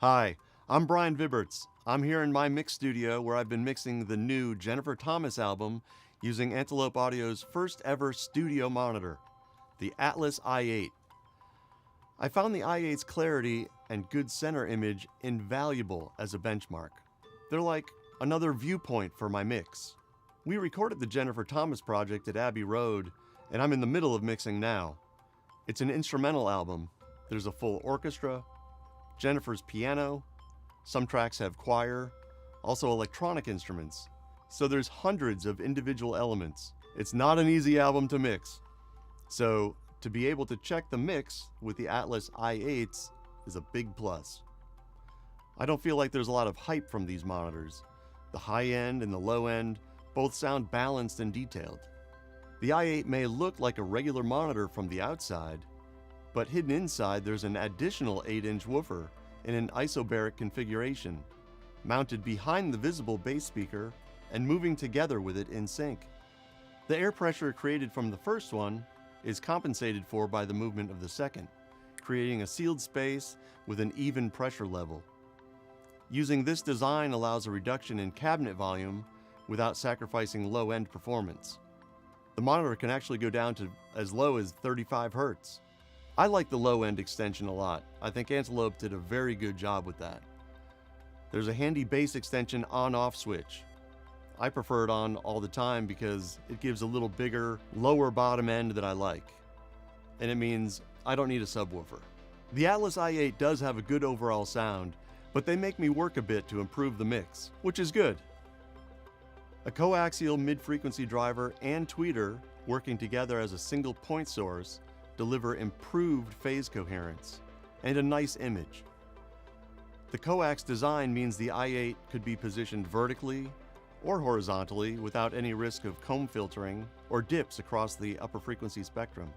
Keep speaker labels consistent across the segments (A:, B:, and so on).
A: Hi, I'm Brian Vibberts. I'm here in my mix studio where I've been mixing the new Jennifer Thomas album using Antelope Audio's first ever studio monitor, the Atlas i8. I found the i8's clarity and good center image invaluable as a benchmark. They're like another viewpoint for my mix. We recorded the Jennifer Thomas project at Abbey Road, and I'm in the middle of mixing now. It's an instrumental album. There's a full orchestra, Jennifer's piano, some tracks have choir, also electronic instruments. So there's hundreds of individual elements. It's not an easy album to mix. So to be able to check the mix with the Atlas i8s is a big plus. I don't feel like there's a lot of hype from these monitors. The high end and the low end both sound balanced and detailed. The i8 may look like a regular monitor from the outside, but hidden inside there's an additional 8-inch woofer in an isobaric configuration, mounted behind the visible bass speaker and moving together with it in sync. The air pressure created from the first one is compensated for by the movement of the second, creating a sealed space with an even pressure level. Using this design allows a reduction in cabinet volume without sacrificing low-end performance. The monitor can actually go down to as low as 35 Hz. I like the low-end extension a lot. I think Antelope did a very good job with that. There's a handy bass extension on-off switch. I prefer it on all the time because it gives a little bigger, lower bottom end that I like. And it means I don't need a subwoofer. The Atlas i8 does have a good overall sound, but they make me work a bit to improve the mix, which is good. A coaxial mid-frequency driver and tweeter working together as a single point source deliver improved phase coherence and a nice image. The coax design means the i8 could be positioned vertically or horizontally without any risk of comb filtering or dips across the upper frequency spectrum.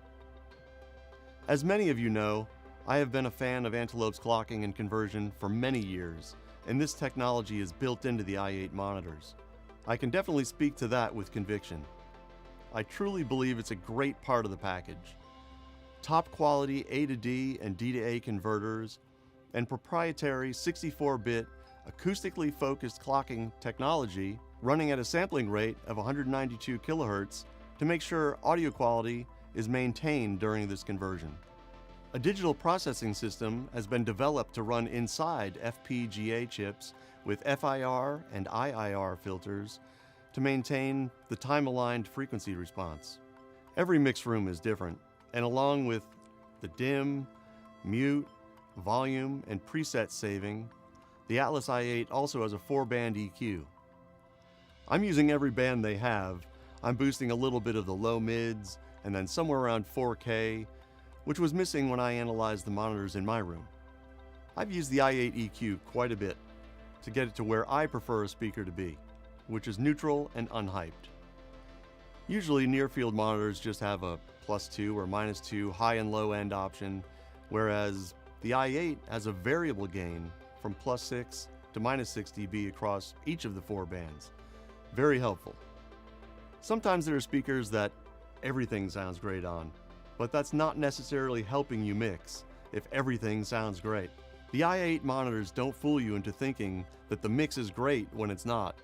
A: As many of you know, I have been a fan of Antelope's clocking and conversion for many years, and this technology is built into the i8 monitors. I can definitely speak to that with conviction. I truly believe it's a great part of the package. Top quality A to D and D to A converters, and proprietary 64-bit acoustically focused clocking technology running at a sampling rate of 192 kHz to make sure audio quality is maintained during this conversion. A digital processing system has been developed to run inside FPGA chips with FIR and IIR filters to maintain the time-aligned frequency response. Every mix room is different, and along with the dim, mute, volume, and preset saving, the Atlas i8 also has a 4-band EQ. I'm using every band they have. I'm boosting a little bit of the low mids, and then somewhere around 4K, which was missing when I analyzed the monitors in my room. I've used the i8 EQ quite a bit to get it to where I prefer a speaker to be, which is neutral and unhyped. Usually near-field monitors just have a +2 or -2 high and low end option, whereas the i8 has a variable gain from +6 to -6 dB across each of the 4 bands. Very helpful. Sometimes there are speakers that everything sounds great on, but that's not necessarily helping you mix if everything sounds great. The i8 monitors don't fool you into thinking that the mix is great when it's not.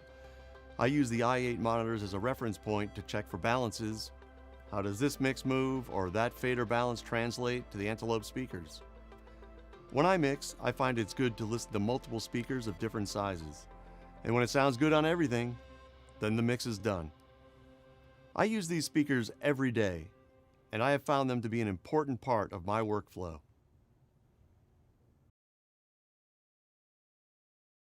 A: I use the i8 monitors as a reference point to check for balances. How does this mix move or that fader balance translate to the Antelope speakers? When I mix, I find it's good to listen to multiple speakers of different sizes. And when it sounds good on everything, then the mix is done. I use these speakers every day, and I have found them to be an important part of my workflow.